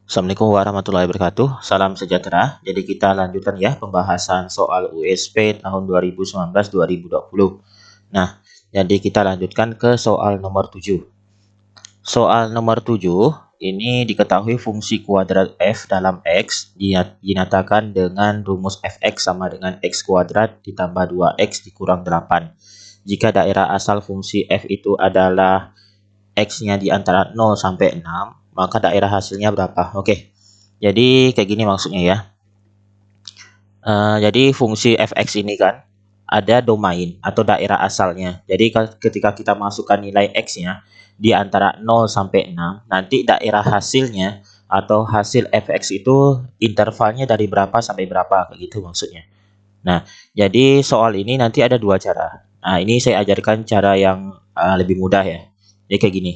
Assalamualaikum warahmatullahi wabarakatuh. Salam sejahtera. Jadi kita lanjutkan ya pembahasan soal USP tahun 2019-2020. Nah, jadi kita lanjutkan ke soal nomor 7. Soal nomor 7 ini diketahui fungsi kuadrat f dalam x dinyatakan dengan rumus fx sama dengan x kuadrat ditambah 2x dikurang 8. Jika daerah asal fungsi f itu adalah x-nya di antara 0 sampai 6, maka daerah hasilnya berapa? Oke. Jadi kayak gini maksudnya ya. Jadi fungsi fx ini kan ada domain atau daerah asalnya. Jadi ketika kita masukkan nilai x-nya di antara 0 sampai 6, nanti daerah hasilnya atau hasil fx itu intervalnya dari berapa sampai berapa, kayak gitu maksudnya. Nah, jadi soal ini nanti ada dua cara. Nah, ini saya ajarkan cara yang lebih mudah ya. Jadi kayak gini.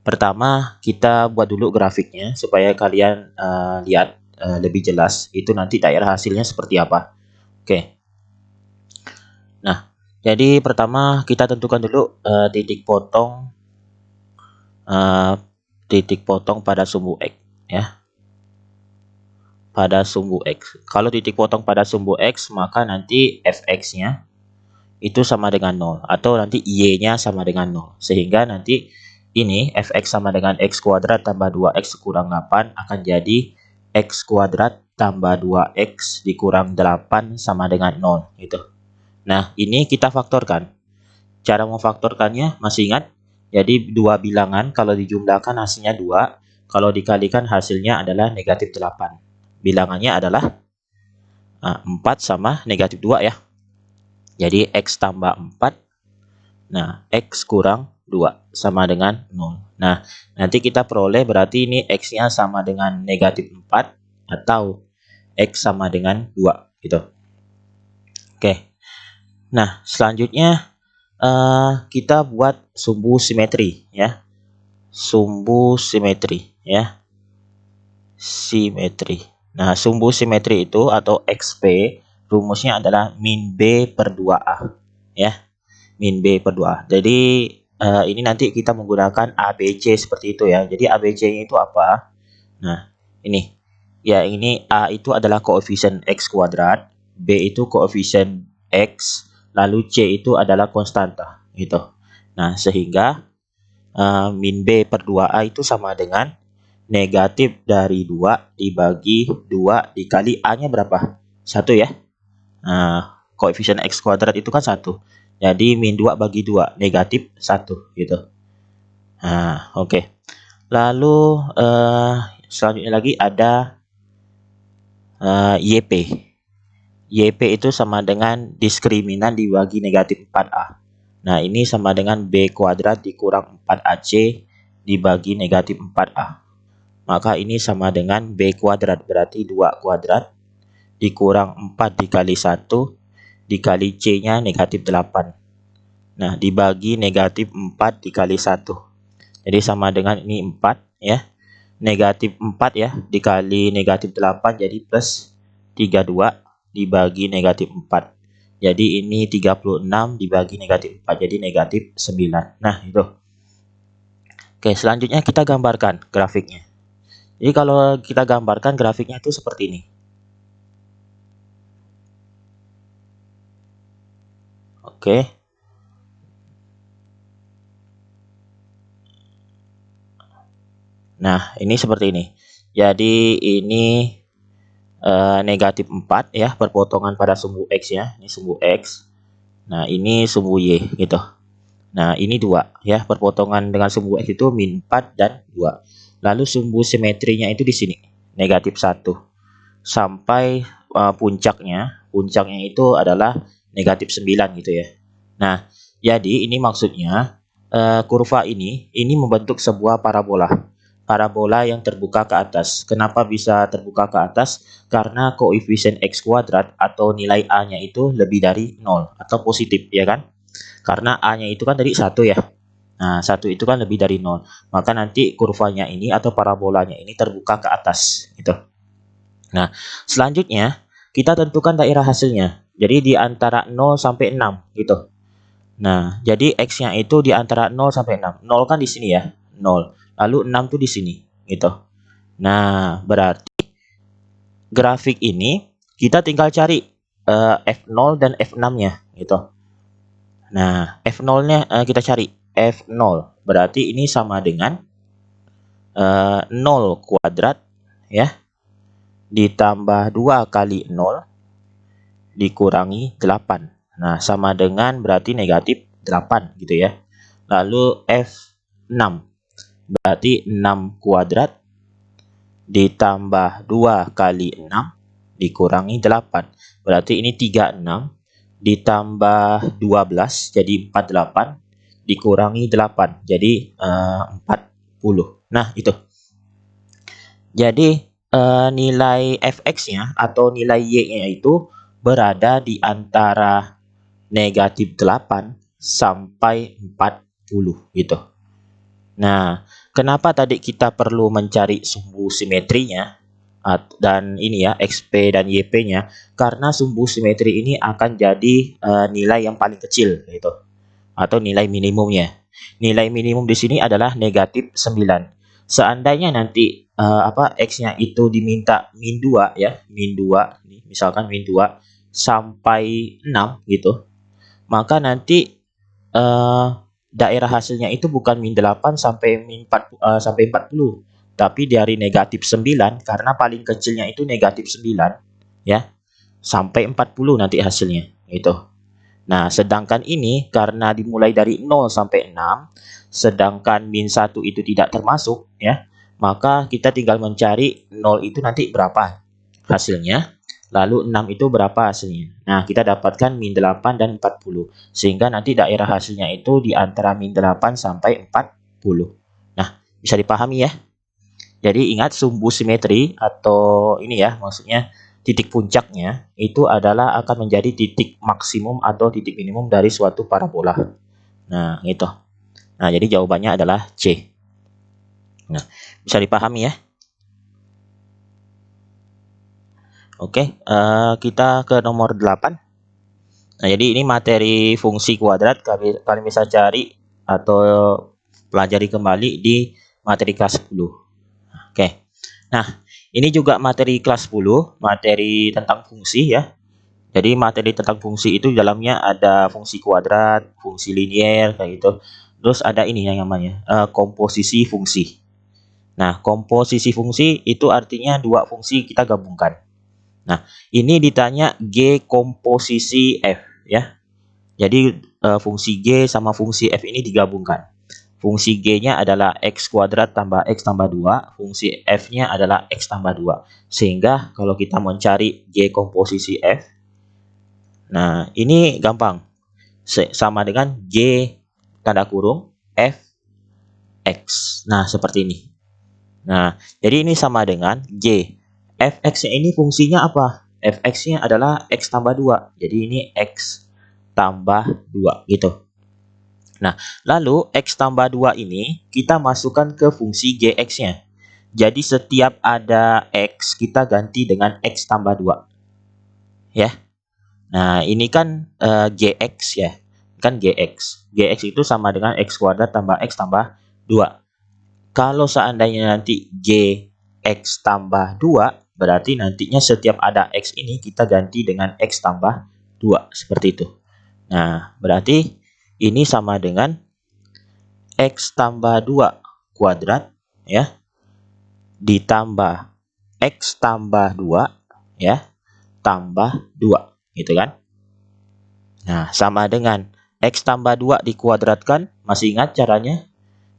Pertama, kita buat dulu grafiknya supaya kalian lihat lebih jelas itu nanti daerah hasilnya seperti apa. Oke. Nah, jadi pertama kita tentukan dulu titik potong pada sumbu x ya. Pada sumbu x. Kalau titik potong pada sumbu x, maka nanti fx-nya itu sama dengan 0 atau nanti y-nya sama dengan 0. Sehingga nanti ini fx sama dengan x kuadrat tambah 2x kurang 8 akan jadi x kuadrat tambah 2x dikurang 8 sama dengan 0 gitu. Nah, ini kita faktorkan. Cara memfaktorkannya masih ingat? Jadi dua bilangan kalau dijumlahkan hasilnya 2, kalau dikalikan hasilnya adalah negatif 8. Bilangannya adalah 4 sama negatif 2 ya. Jadi x tambah 4. Nah, x kurang 2 sama dengan 0. Nah, nanti kita peroleh berarti ini x-nya sama dengan negatif 4 atau x sama dengan 2 gitu. Oke. Nah, selanjutnya kita buat sumbu simetri ya. Sumbu simetri ya. Simetri. Nah, sumbu simetri itu atau XP rumusnya adalah min B per 2A ya. Min B per 2A. Jadi ini nanti kita menggunakan ABC seperti itu ya. Jadi ABC-nya itu apa? Nah, ini. Ya, ini A itu adalah koefisien X kuadrat, B itu koefisien X, lalu C itu adalah konstanta gitu. Nah, sehingga min B per 2A itu sama dengan negatif dari 2 dibagi 2 dikali A-nya berapa? 1 ya. Nah, koefisien X kuadrat itu kan 1. Jadi min 2 bagi 2 negatif 1 gitu. Nah, oke. Lalu selanjutnya lagi ada YP. YP itu sama dengan diskriminan dibagi negatif 4A. Nah, ini sama dengan B kuadrat dikurang 4AC dibagi negatif 4A. Maka ini sama dengan B kuadrat, berarti 2 kuadrat dikurang 4 dikali 1 dikali C-nya negatif 8. Nah, dibagi negatif 4 dikali 1. Jadi sama dengan ini 4 ya. Negatif 4 ya dikali negatif 8 jadi plus 32 dibagi negatif 4. Jadi ini 36 dibagi negatif 4 jadi negatif 9. Nah, itu. Oke, selanjutnya kita gambarkan grafiknya. Jadi kalau kita gambarkan grafiknya itu seperti ini. Oke. Nah, ini seperti ini. Jadi ini negatif 4 ya, perpotongan pada sumbu X ya. Ini sumbu X. Nah, ini sumbu Y gitu. Nah, ini 2 ya, perpotongan dengan sumbu X itu min 4 dan 2. Lalu sumbu simetrinya itu di sini, negatif 1. Sampai puncaknya itu adalah negatif 9 gitu ya. Nah, jadi ini maksudnya kurva ini membentuk sebuah parabola. Parabola yang terbuka ke atas. Kenapa bisa terbuka ke atas? Karena koefisien X kuadrat atau nilai A-nya itu lebih dari 0 atau positif ya kan? Karena A-nya itu kan tadi 1 ya. Nah, 1 itu kan lebih dari 0. Maka nanti kurvanya ini atau parabolanya ini terbuka ke atas gitu. Nah, selanjutnya kita tentukan daerah hasilnya. Jadi di antara 0 sampai 6 gitu. Nah, jadi X-nya itu di antara 0 sampai 6. 0 kan di sini ya, 0. Lalu 6 tuh di sini gitu. Nah, berarti grafik ini kita tinggal cari F0 dan F6-nya gitu. Nah, F0-nya kita cari F0. Berarti ini sama dengan 0 kuadrat ya ditambah 2 kali 0 dikurangi 8. Nah, sama dengan berarti negatif 8 gitu ya. Lalu F6 berarti 6 kuadrat ditambah 2 kali 6 dikurangi 8. Berarti ini 36 ditambah 12 jadi 48 dikurangi 8 jadi 40. Nah, itu. Jadi nilai fx-nya atau nilai y-nya itu berada di antara negatif 8 sampai 40 gitu. Nah, kenapa tadi kita perlu mencari sumbu simetrinya dan ini ya XP dan YP-nya? Karena sumbu simetri ini akan jadi nilai yang paling kecil gitu atau nilai minimumnya. Nilai minimum di sini adalah negatif 9. Seandainya nanti X-nya itu diminta min 2 ya, min 2, misalkan min 2 sampai 6 gitu, maka nanti daerah hasilnya itu bukan min 8 sampai min 4 sampai 40, tapi dari negatif 9 karena paling kecilnya itu negatif 9 ya, sampai 40 nanti hasilnya itu. Nah, sedangkan ini karena dimulai dari 0 sampai 6, sedangkan min 1 itu tidak termasuk ya, maka kita tinggal mencari 0 itu nanti berapa hasilnya. Lalu 6 itu berapa hasilnya? Nah, kita dapatkan min 8 dan 40. Sehingga nanti daerah hasilnya itu di antara min 8 sampai 40. Nah, bisa dipahami ya. Jadi ingat sumbu simetri atau ini ya, maksudnya titik puncaknya itu adalah akan menjadi titik maksimum atau titik minimum dari suatu parabola. Nah, gitu. Nah, jadi jawabannya adalah C. Nah, bisa dipahami ya. Oke, kita ke nomor 8. Nah, jadi ini materi fungsi kuadrat kalian bisa cari atau pelajari kembali di materi kelas 10. Oke. Nah, ini juga materi kelas 10, materi tentang fungsi ya. Jadi materi tentang fungsi itu dalamnya ada fungsi kuadrat, fungsi linier kayak gitu. Terus ada ini yang namanya komposisi fungsi. Nah, komposisi fungsi itu artinya dua fungsi kita gabungkan. Nah, ini ditanya G komposisi F ya. Jadi fungsi G sama fungsi F ini digabungkan. Fungsi G-nya adalah X kuadrat tambah X tambah 2. Fungsi F-nya adalah X tambah 2. Sehingga kalau kita mencari G komposisi F, nah ini gampang. Sama dengan G tanda kurung F X. Nah, seperti ini. Nah, jadi ini sama dengan G. Fx-nya ini fungsinya apa? Fx-nya adalah X tambah 2. Jadi ini X tambah 2 gitu. Nah, lalu X tambah 2 ini kita masukkan ke fungsi Gx-nya. Jadi setiap ada X kita ganti dengan X tambah 2. Ya. Nah, ini kan Gx ya. Kan Gx. Gx itu sama dengan X kuadrat tambah X tambah 2. Kalau seandainya nanti Gx tambah 2, berarti nantinya setiap ada X ini kita ganti dengan X tambah 2. Seperti itu. Nah, berarti ini sama dengan X tambah 2 kuadrat ya, ditambah X tambah 2 ya, tambah 2. Gitu kan? Nah, sama dengan X tambah 2 dikuadratkan. Masih ingat caranya?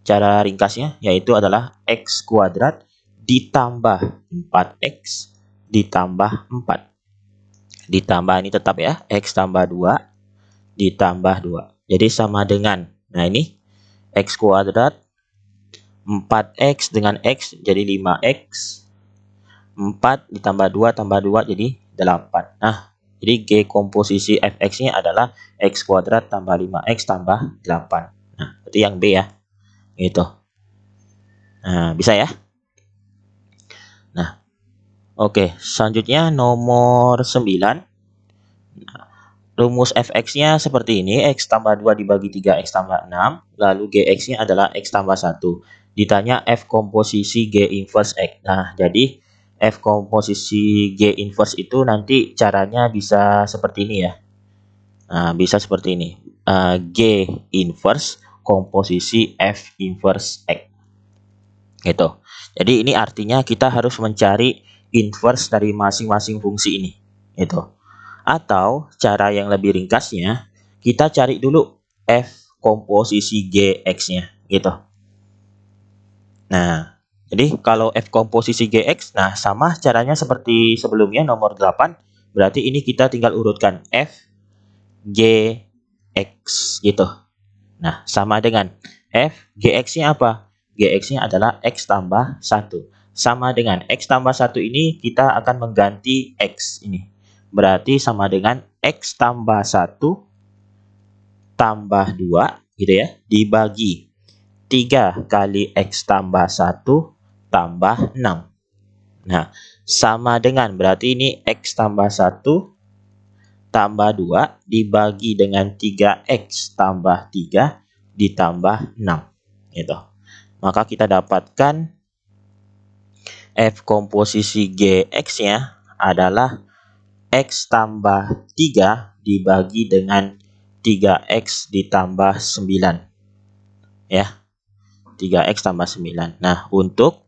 Cara ringkasnya yaitu adalah X kuadrat ditambah 4X ditambah 4. Ditambah ini tetap ya, X tambah 2 ditambah 2. Jadi sama dengan, nah ini X kuadrat 4X dengan X jadi 5X. 4 ditambah 2 tambah 2 jadi 8. Nah, jadi G komposisi Fx-nya adalah X kuadrat tambah 5X tambah 8. Nah, berarti yang B ya. Gitu. Nah, bisa ya. Nah, oke. Selanjutnya nomor 9. Rumus Fx-nya seperti ini. X tambah 2 dibagi 3, X tambah 6. Lalu Gx-nya adalah X tambah 1. ditanya F komposisi G inverse X. Nah, jadi F komposisi G inverse itu nanti caranya bisa seperti ini ya. Nah, bisa seperti ini. G inverse komposisi F inverse X. Gitu. Jadi ini artinya kita harus mencari inverse dari masing-masing fungsi ini. Gitu. Atau cara yang lebih ringkasnya, kita cari dulu F komposisi Gx-nya. Gitu. Nah, jadi kalau F komposisi Gx, nah sama caranya seperti sebelumnya nomor 8. Berarti ini kita tinggal urutkan F, G, X gitu. Nah, sama dengan F, Gx-nya apa? Gx-nya adalah X tambah 1. Sama dengan X tambah 1 ini kita akan mengganti X ini. Berarti sama dengan X tambah 1 tambah 2 gitu ya. Dibagi 3 kali X tambah 1 tambah 6. Nah, sama dengan berarti ini X tambah 1 tambah 2 dibagi dengan 3X tambah 3 ditambah 6. Gitu. Maka kita dapatkan F komposisi Gx-nya adalah X tambah 3 dibagi dengan 3X ditambah 9. Ya, 3X tambah 9. Nah, untuk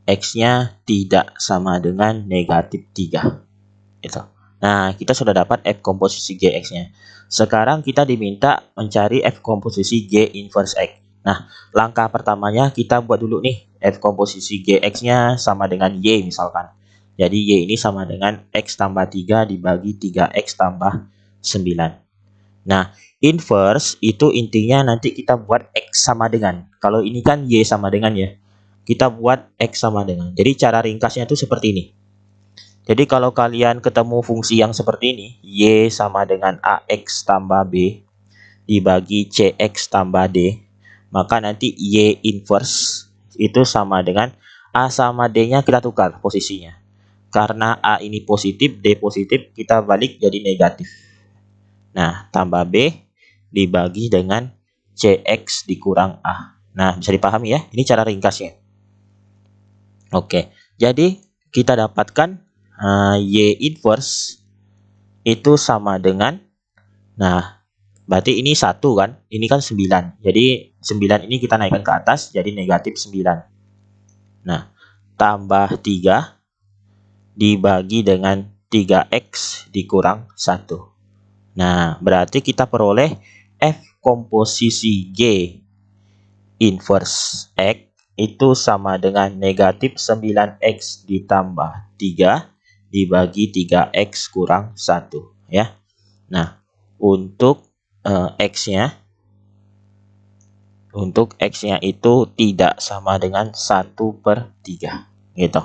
X-nya tidak sama dengan negatif 3. Gitu. Nah, kita sudah dapat F komposisi Gx-nya. Sekarang kita diminta mencari F komposisi G inverse X. Nah, langkah pertamanya kita buat dulu nih. F komposisi Gx-nya sama dengan Y misalkan. Jadi Y ini sama dengan X tambah 3 dibagi 3X tambah 9. Nah, inverse itu intinya nanti kita buat X sama dengan. Kalau ini kan Y sama dengan ya. Kita buat X sama dengan. Jadi cara ringkasnya itu seperti ini. Jadi kalau kalian ketemu fungsi yang seperti ini, Y sama dengan AX tambah B dibagi CX tambah D, maka nanti Y inverse itu sama dengan A sama D-nya kita tukar posisinya. Karena A ini positif, D positif, kita balik jadi negatif. Nah, tambah B dibagi dengan CX dikurang A. Nah, bisa dipahami ya, ini cara ringkasnya. Oke, jadi kita dapatkan Y inverse itu sama dengan, nah berarti ini 1 kan, ini kan 9. Jadi 9 ini kita naikkan ke atas jadi negatif 9. Nah, tambah 3 dibagi dengan 3X dikurang 1. Nah, berarti kita peroleh F komposisi G inverse X itu sama dengan negatif 9X ditambah 3 dibagi 3X kurang 1 ya. Nah, untuk X-nya itu tidak sama dengan 1/3 gitu.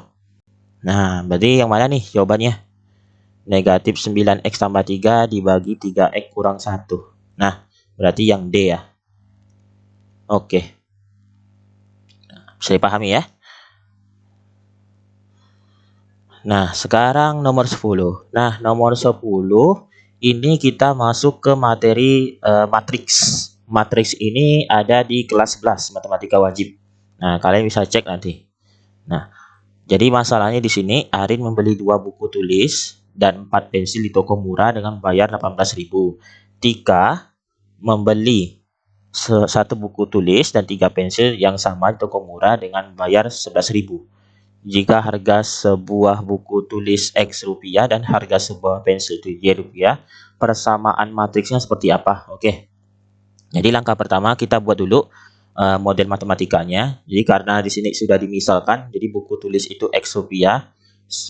Nah, berarti yang mana nih jawabannya? Negatif 9X tambah 3 dibagi 3X kurang 1. Nah, berarti yang D ya. Oke. Bisa dipahami ya? Nah, sekarang nomor 10. Nah, nomor 10 ini kita masuk ke materi matriks. Matriks ini ada di kelas 11 matematika wajib. Nah, kalian bisa cek nanti. Nah, jadi masalahnya di sini Arin membeli 2 buku tulis dan 4 pensil di toko murah dengan bayar 18.000. Tika membeli 1 buku tulis dan 3 pensil yang sama di toko murah dengan bayar 11.000. Jika harga sebuah buku tulis X rupiah dan harga sebuah pensil itu Y rupiah, persamaan matriksnya seperti apa? Oke. Jadi langkah pertama kita buat dulu model matematikanya. Jadi karena di sini sudah dimisalkan, jadi buku tulis itu X rupiah,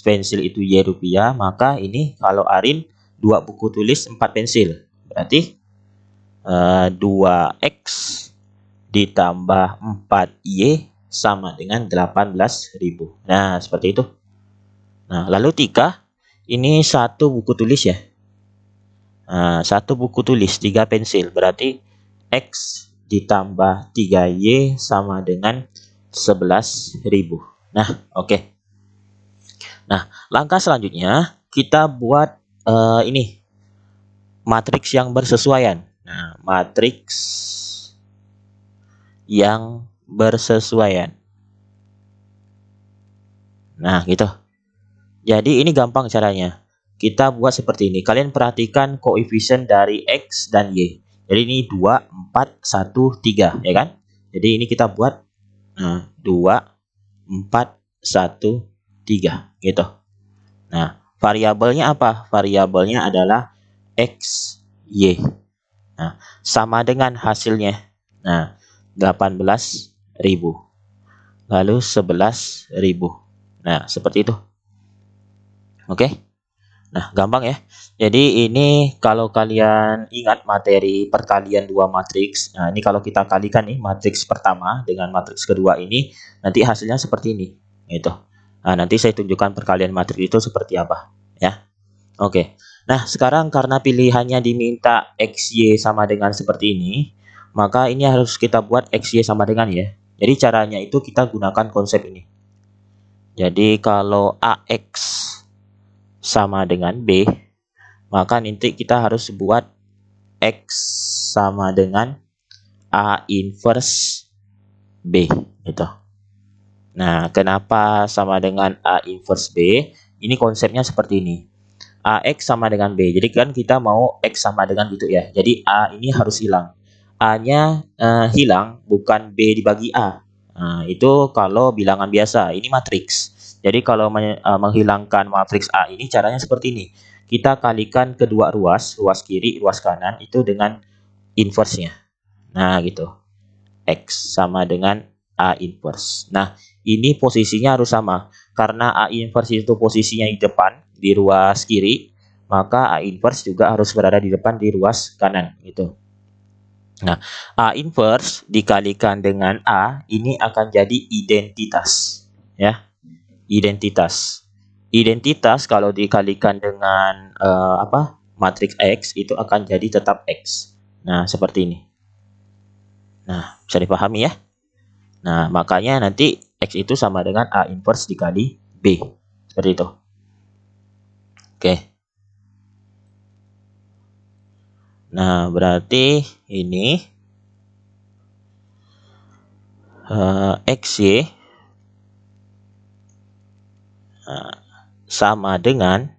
pensil itu Y rupiah, maka ini kalau Arin 2 buku tulis 4 pensil. Berarti 2X ditambah 4Y sama dengan 18.000. Nah, seperti itu. Nah, lalu Tika, ini 1 buku tulis ya. Nah, 1 buku tulis, 3 pensil. Berarti X ditambah 3Y sama dengan 11.000. Nah, oke. Nah, langkah selanjutnya kita buat ini. Matriks yang bersesuaian. Nah, matriks yang bersesuaian. Nah, gitu. Jadi ini gampang caranya. Kita buat seperti ini. Kalian perhatikan koefisien dari X dan Y. Jadi ini 2, 4, 1, 3, ya kan? Jadi ini kita buat 2, 4, 1, 3, gitu. Nah, variabelnya apa? Variabelnya adalah X, Y. Nah, sama dengan hasilnya. Nah, 18.000. Lalu 11.000. Nah, seperti itu. Oke. Nah, gampang ya. Jadi ini kalau kalian ingat materi perkalian dua matriks. Nah, ini kalau kita kalikan nih matriks pertama dengan matriks kedua ini, nanti hasilnya seperti ini. Gitu. Nah, nanti saya tunjukkan perkalian matriks itu seperti apa, ya. Oke. Nah, sekarang karena pilihannya diminta XY sama dengan seperti ini, maka ini harus kita buat XY sama dengan ya. Jadi caranya itu kita gunakan konsep ini. Jadi kalau AX sama dengan B, maka nanti kita harus buat X sama dengan A inverse B, gitu. Nah, kenapa sama dengan A inverse B? Ini konsepnya seperti ini. AX sama dengan B. Jadi kan kita mau X sama dengan gitu ya. Jadi A ini harus hilang. A-nya hilang, bukan B dibagi A. Nah, itu kalau bilangan biasa. Ini matriks. Jadi kalau menghilangkan matriks A ini caranya seperti ini. Kita kalikan kedua ruas kiri, ruas kanan itu dengan inverse-nya. Nah, gitu. X sama dengan A inverse. Nah, ini posisinya harus sama. Karena A inverse itu posisinya di depan, di ruas kiri, maka A inverse juga harus berada di depan di ruas kanan, gitu. Nah, A inverse dikalikan dengan A, ini akan jadi identitas, ya. Identitas. Identitas kalau dikalikan dengan matriks X itu akan jadi tetap X. Nah, seperti ini. Nah, bisa dipahami ya. Nah, makanya nanti X itu sama dengan A inverse dikali B. Seperti itu. Oke. Nah, berarti ini XY sama dengan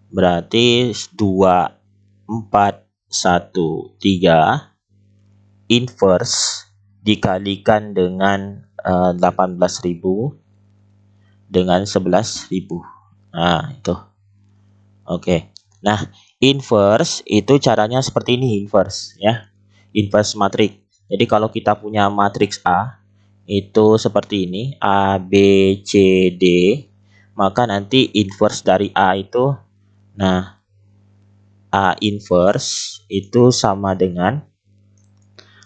berarti 2, 4, 1, 3 inverse dikalikan dengan 18.000 dengan 11.000. Nah, itu. Oke. Nah, inverse itu caranya seperti ini inverse ya. Inverse matriks. Jadi kalau kita punya matriks A itu seperti ini, A, B, C, D, maka nanti inverse dari A itu, nah, A inverse itu sama dengan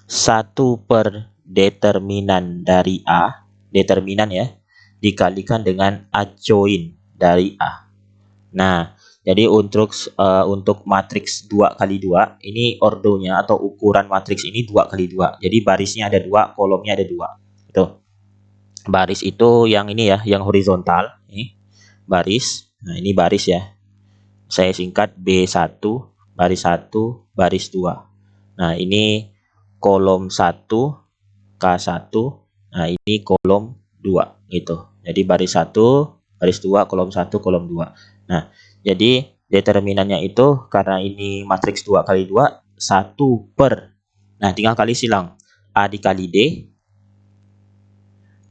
1 per determinan dari A, determinan ya, dikalikan dengan adjoin dari A. Nah, jadi untuk matriks 2 kali 2, ini ordonya atau ukuran matriks ini 2 kali 2. Jadi barisnya ada 2, kolomnya ada 2. Itu. Baris itu yang ini ya, yang horizontal. Ini baris. Nah, ini baris ya. Saya singkat B1, baris 1, baris 2. Nah, ini kolom 1, K1. Nah, ini kolom 2 gitu. Jadi baris 1, baris 2, kolom 1, kolom 2. Nah, jadi determinannya itu karena ini matriks 2 kali 2, 1 per. Nah, tinggal kali silang. A dikali D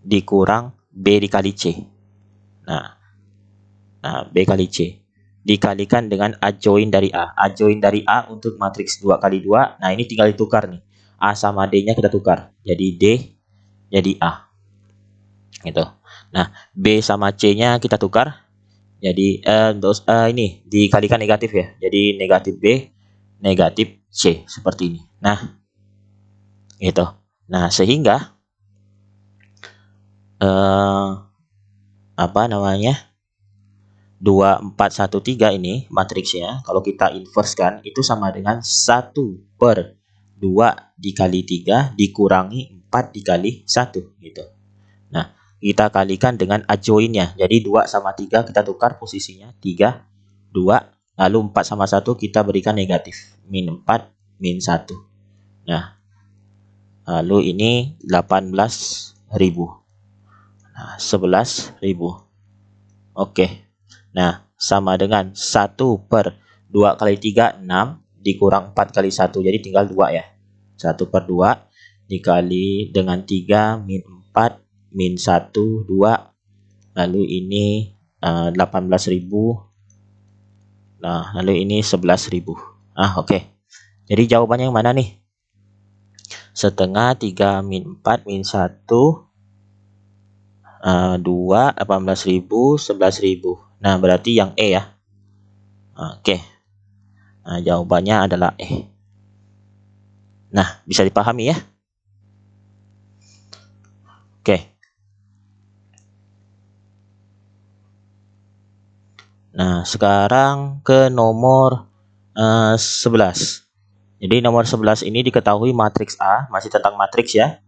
dikurang B dikali C. Nah, B kali C. Dikalikan dengan adjoin dari A. Adjoin dari A untuk matriks 2 kali 2. Nah, ini tinggal ditukar nih. A sama D-nya kita tukar. Jadi D jadi A. Gitu. Nah, B sama C-nya kita tukar. Jadi ini dikalikan negatif ya. Jadi negatif B, negatif C seperti ini. Nah, gitu. Nah, sehingga apa namanya? 2, 4, 1, 3 ini matriksnya kalau kita inverse kan itu sama dengan 1 per 2 dikali 3 dikurangi 4 dikali 1 gitu. Nah, kita kalikan dengan adjoinnya. Jadi 2 sama 3 kita tukar posisinya 3, 2, lalu 4 sama 1 kita berikan negatif. Min 4, min 1. Nah, Lalu ini 18.000. Nah, 11.000. Oke. Nah, sama dengan 1 per 2 kali 3, 6. Dikurang 4 kali 1. Jadi tinggal 2 ya. 1 per 2 dikali dengan 3 min 4 min 1, 2. Lalu ini 18.000. Nah, lalu ini 11.000. Oke. Jadi jawabannya yang mana nih? Setengah 3 min 4 min 1. 2, 18.000, 11.000. Nah, berarti yang E ya. Oke. Nah, jawabannya adalah E. Nah, bisa dipahami ya? Oke. Nah, sekarang ke nomor 11. Jadi nomor 11 ini diketahui matriks A, masih tentang matriks ya.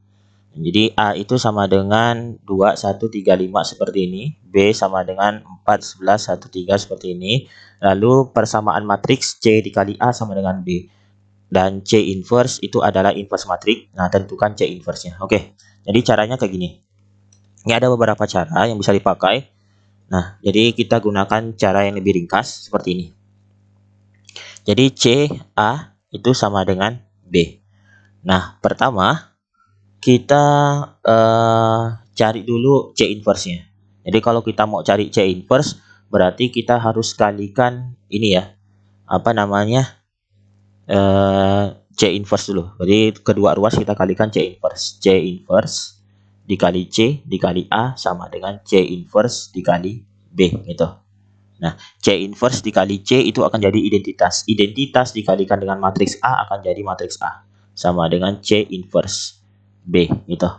Jadi A itu sama dengan 2, 1, 3, 5 seperti ini. B sama dengan 4, 11, 1, 3 seperti ini. Lalu persamaan matriks C dikali A sama dengan B. Dan C inverse itu adalah inverse matriks. Nah, tentukan C inverse-nya. Oke, jadi caranya kayak gini. Ini ada beberapa cara yang bisa dipakai. Nah, jadi kita gunakan cara yang lebih ringkas seperti ini. Jadi C A itu sama dengan B. Nah, pertama kita cari dulu C inverse-nya. Jadi kalau kita mau cari C inverse, berarti kita harus kalikan ini ya, apa namanya, C inverse dulu. Jadi kedua ruas kita kalikan C inverse. C inverse dikali C dikali A sama dengan C inverse dikali B gitu. Nah, C inverse dikali C itu akan jadi identitas. Identitas dikalikan dengan matriks A akan jadi matriks A sama dengan C inverse B gitu.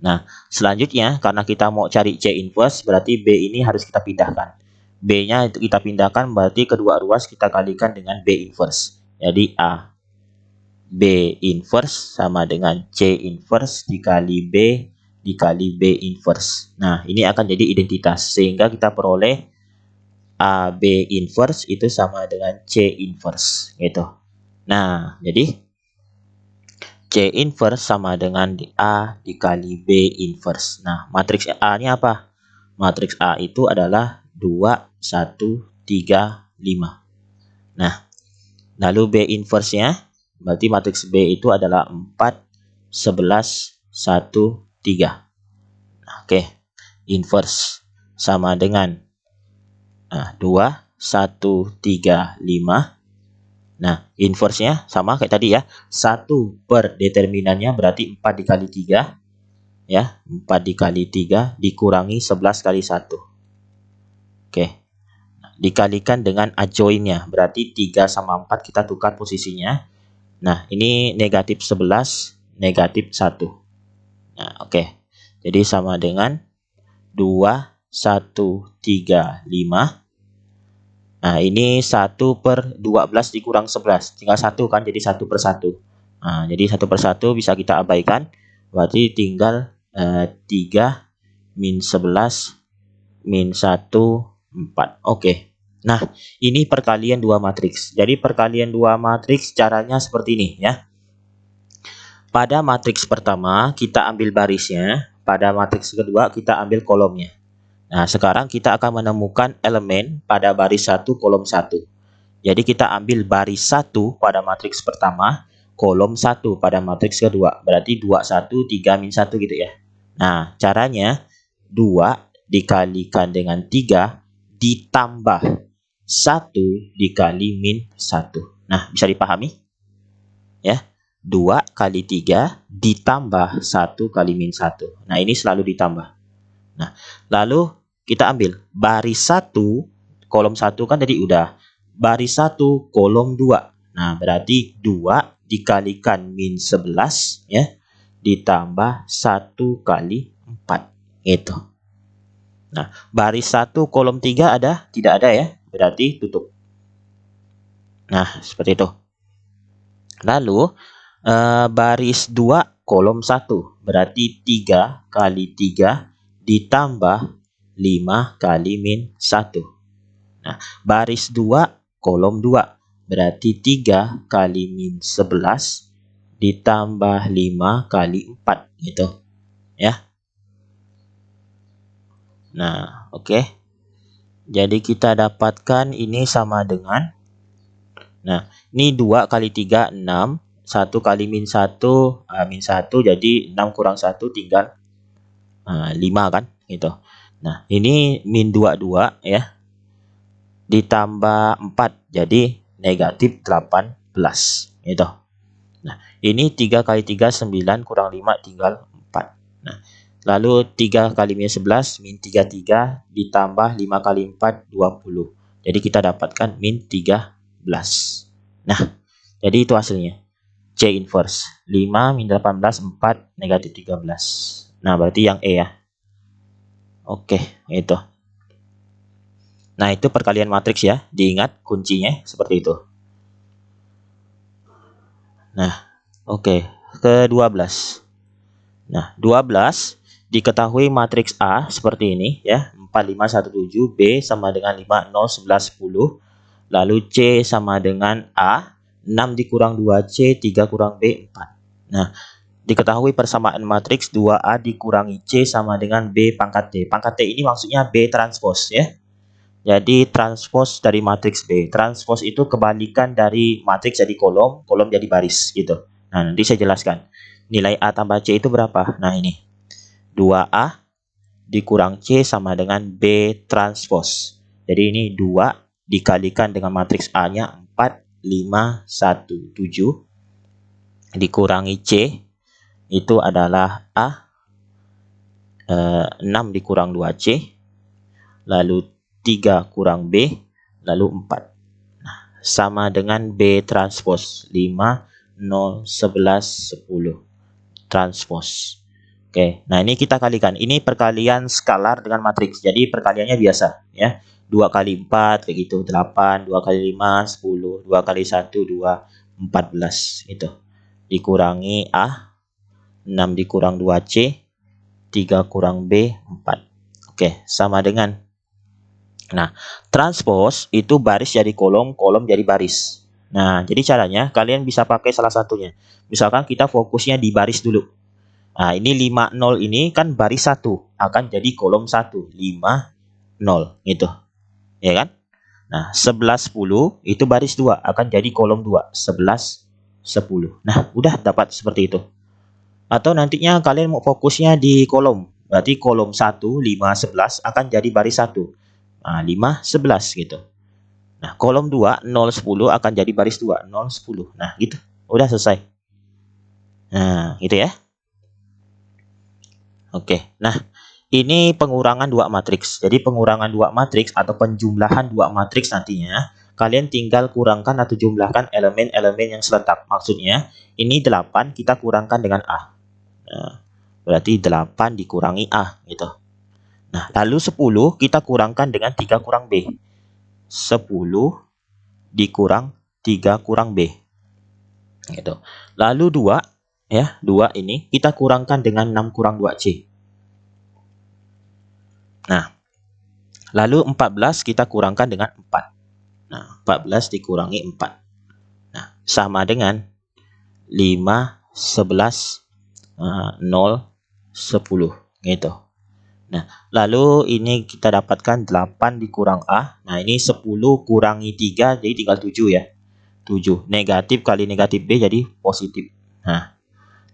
Nah, selanjutnya karena kita mau cari C inverse berarti B ini harus kita pindahkan. B-nya itu kita pindahkan berarti kedua ruas kita kalikan dengan B inverse. Jadi A B inverse sama dengan C inverse dikali B dikali B inverse. Nah, ini akan jadi identitas sehingga kita peroleh AB inverse itu sama dengan C inverse gitu. Nah, jadi C inverse sama dengan A dikali B inverse. Nah, matriks A-nya apa? Matriks A itu adalah 2, 1, 3, 5. Nah, lalu B inverse-nya berarti matriks B itu adalah 4, 11, 1, 3. Oke, inverse sama dengan 2, 1, 3, 5. Nah, inverse-nya sama kayak tadi ya. 1 per determinannya berarti 4 dikali 3. Ya, 4 dikali 3 dikurangi 11 kali 1. Oke. Dikalikan dengan adjoin-nya. Berarti 3 sama 4 kita tukar posisinya. Nah, ini negatif 11, negatif 1. Nah, oke. Jadi sama dengan 2, 1, 3, 5. Nah, ini 1 per 12 dikurang 11. Tinggal 1 kan, jadi 1 per 1. Nah, jadi 1 per 1 bisa kita abaikan. Berarti tinggal 3 min 11 min 1, 4. Oke. Nah, ini perkalian dua matriks. Jadi perkalian dua matriks caranya seperti ini ya. Pada matriks pertama kita ambil barisnya, pada matriks kedua kita ambil kolomnya. Nah, sekarang kita akan menemukan elemen pada baris 1 kolom 1. Jadi kita ambil baris 1 pada matriks pertama, kolom 1 pada matriks kedua. Berarti 2, 1, 3, min 1 gitu ya. Nah, caranya 2 dikalikan dengan 3 ditambah 1 dikali min 1. Nah, bisa dipahami? Ya. 2 kali 3 ditambah 1 kali min 1. Nah, ini selalu ditambah. Nah, lalu kita ambil baris 1, kolom 1 kan tadi udah. Baris 1, kolom 2. Nah, berarti 2 dikalikan min 11 ya, ditambah 1 kali 4. Gitu. Nah, baris 1, kolom 3 ada? Tidak ada ya, berarti tutup. Nah, seperti itu. Lalu, baris 2, kolom 1. Berarti 3 kali 3 ditambah 5 kali min 1. Nah, baris 2, kolom 2. Berarti 3 kali min 11 ditambah 5 kali 4 gitu ya. Nah, oke. Jadi kita dapatkan ini sama dengan, nah, ini 2 kali 3 6, 1 kali min 1 min 1, jadi 6 kurang 1 tinggal 5 kan gitu. Nah, ini min 2 ya. Ditambah 4 jadi negatif 18 gitu. Nah, ini 3 kali 3 9 kurang 5 tinggal 4. Nah, lalu 3 kali min 11 min 33 ditambah 5 kali 4 20. Jadi kita dapatkan min 13. Nah, jadi itu hasilnya. C inverse 5 min 18 4 negatif 13. Nah, berarti yang E ya. Oke, itu. Nah, itu perkalian matriks ya. Diingat kuncinya seperti itu. Nah, oke. Ke-12. Nah, 12 diketahui matriks A seperti ini ya. 4 5 1 7, B sama dengan 5 0 11 10. Lalu C sama dengan A, 6 dikurang 2C, 3 kurang B 4. Nah, diketahui persamaan matriks 2A dikurangi C sama dengan B pangkat T. Pangkat T ini maksudnya B transpos ya. Jadi transpos dari matriks B. Transpos itu kebalikan dari matriks jadi kolom, kolom jadi baris gitu. Nah, nanti saya jelaskan. Nilai A tambah C itu berapa? Nah, ini. 2A dikurang C sama dengan B transpos. Jadi ini 2 dikalikan dengan matriks A-nya 4, 5, 1, 7. Dikurangi C itu adalah A. 6 dikurang 2C. Lalu 3 kurang B, lalu 4. Nah, sama dengan B transpos 5, 0, 11, 10. Transpos. Oke, nah ini kita kalikan. Ini perkalian skalar dengan matriks. Jadi perkaliannya biasa ya. 2 kali 4 kayak gitu, 8, 2 kali 5, 10, 2 kali 1, 2, 14 itu. Dikurangi A, 6 dikurang 2C, 3 kurang B, 4. Oke, sama dengan. Nah, transpos itu baris jadi kolom, kolom jadi baris. Nah, jadi caranya kalian bisa pakai salah satunya. Misalkan kita fokusnya di baris dulu. Nah, ini 5 0 ini kan baris 1, akan jadi kolom 1, 5 0 gitu. Ya kan? Nah, 11 10 itu baris 2, akan jadi kolom 2, 11 10. Nah, udah dapat seperti itu. Atau nantinya kalian mau fokusnya di kolom. Berarti kolom 1, 5, 11 akan jadi baris 1. Nah, 5, 11 gitu. Nah, kolom 2, 0, 10 akan jadi baris 2, 0, 10. Nah, gitu. Udah selesai. Nah, gitu ya. Oke. Nah, ini pengurangan dua matriks. Jadi pengurangan dua matriks atau penjumlahan dua matriks nantinya, kalian tinggal kurangkan atau jumlahkan elemen-elemen yang seletak. Maksudnya, ini 8 kita kurangkan dengan A. Nah, berarti 8 dikurangi A gitu. Nah, lalu 10 kita kurangkan dengan 3 kurang B. 10 dikurang 3 kurang B. Gitu. Lalu 2 ya, 2 ini kita kurangkan dengan 6 kurang 2C. Nah, lalu 14 kita kurangkan dengan 4. Nah, 14 dikurangi 4. Nah, sama dengan 5, 11, 0, 10 gitu. Nah, lalu ini kita dapatkan 8 dikurang A. Nah, ini 10 kurangi 3 jadi tinggal 7 ya. 7. Negatif kali negatif B jadi positif. Nah,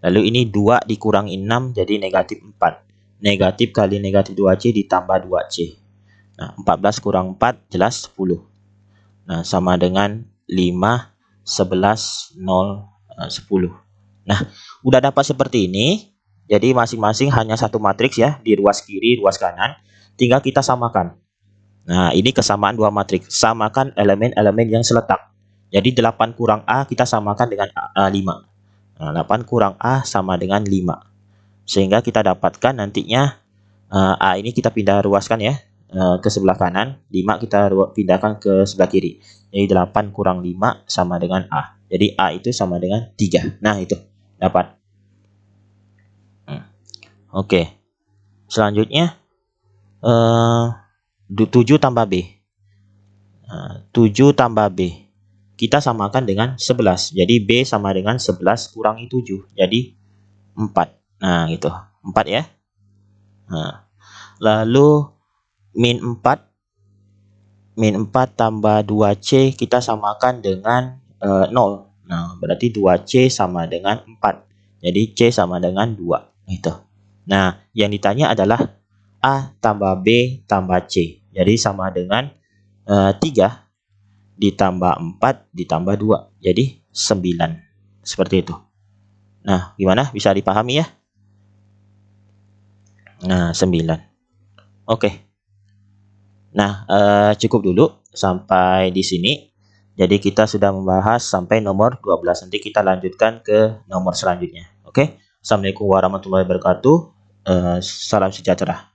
lalu ini 2 dikurangi 6 jadi negatif 4. Negatif kali negatif 2C ditambah 2C. Nah, 14 kurang 4 jelas 10. Nah, sama dengan 5, 11, 0, 10. Nah, udah dapat seperti ini. Jadi masing-masing hanya satu matriks ya, di ruas kiri, ruas kanan. Tinggal kita samakan. Nah, ini kesamaan dua matriks. Samakan elemen-elemen yang seletak. Jadi 8 kurang A kita samakan dengan 5. Nah, 8 kurang A sama dengan 5. Sehingga kita dapatkan nantinya A ini kita pindah ruaskan ya ke sebelah kanan. 5 kita pindahkan ke sebelah kiri. Jadi 8 kurang 5 sama dengan A. Jadi A itu sama dengan 3. Nah, itu dapat. Oke. Selanjutnya 7 tambah B. 7 tambah B. kita samakan dengan 11. Jadi B sama dengan 11 kurangi 7. Jadi 4. Nah, gitu. 4 ya. Nah, lalu min 4 tambah 2C kita samakan dengan 0. Nah, berarti 2C sama dengan 4. Jadi C sama dengan 2. Gitu. Nah, yang ditanya adalah A tambah B tambah C. Jadi sama dengan 3 ditambah 4 ditambah 2. Jadi 9. Seperti itu. Nah, gimana? Bisa dipahami ya? Nah, 9. Oke. Nah, cukup dulu sampai di sini. Jadi kita sudah membahas sampai nomor 12. Nanti kita lanjutkan ke nomor selanjutnya. Oke. Assalamualaikum warahmatullahi wabarakatuh. Salam sejahtera.